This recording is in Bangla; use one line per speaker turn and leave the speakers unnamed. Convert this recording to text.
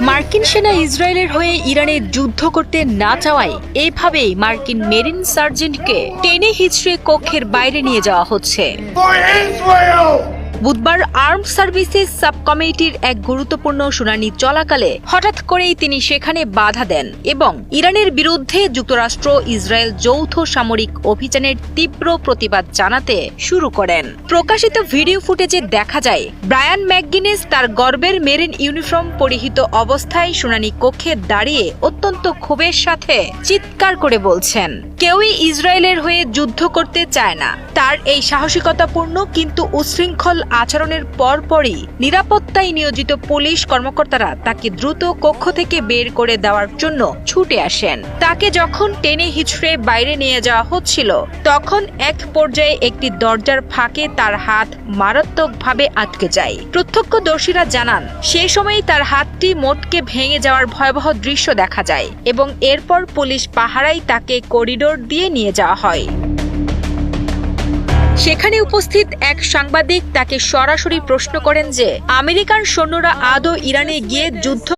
মার্কিন সেনা ইসরায়েলের হয়ে ইরানে যুদ্ধ করতে না চাওয়ায় এভাবেই মার্কিন মেরিন সার্জেন্টকে টেনে হিচড়ে কক্ষের বাইরে নিয়ে যাওয়া হচ্ছে। বুধবার আর্ম সার্ভিসেস সাব কমিটির এক গুরুত্বপূর্ণ শুনানি চলাকালে হঠাৎ করেই তিনি সেখানে বাধা দেন এবং ইরানের বিরুদ্ধে যুক্তরাষ্ট্র ইসরায়েল যৌথ সামরিক অভিযানের তীব্র প্রতিবাদ জানাতে শুরু করেন। প্রকাশিত ভিডিও ফুটেজে দেখা যায় ব্রায়ান ম্যাকগিনেস তার গর্বের মেরিন ইউনিফর্ম পরিহিত অবস্থায় শুনানি কক্ষে দাঁড়িয়ে অত্যন্ত ক্ষোভের সাথে চিৎকার করে বলছেন, কেউই ইসরায়েলের হয়ে যুদ্ধ করতে চায় না। তার এই সাহসিকতাপূর্ণ কিন্তু উচ্ছৃঙ্খল আচরণের পরপরই নিরাপত্তায় নিয়োজিত পুলিশ কর্মকর্তারা তাকে দ্রুত কক্ষ থেকে বের করে দেওয়ার জন্য ছুটে আসেন। তাকে যখন টেনে হিচড়ে বাইরে নিয়ে যাওয়া হচ্ছিল তখন এক পর্যায়ে একটি দরজার ফাঁকে তার হাত মারাত্মকভাবে আটকে যায়। প্রত্যক্ষদর্শীরা জানান সে সময় তার হাতটি মোটকে ভেঙে যাওয়ার ভয়াবহ দৃশ্য দেখা যায় এবং এরপর পুলিশ পাহারায় তাকে করিডোর দিয়ে নিয়ে যাওয়া হয়। সেখানে উপস্থিত এক সাংবাদিক তাকে সরাসরি প্রশ্ন করেন যে আমেরিকান সৈন্যরা আদৌ ইরানে গিয়ে যুদ্ধ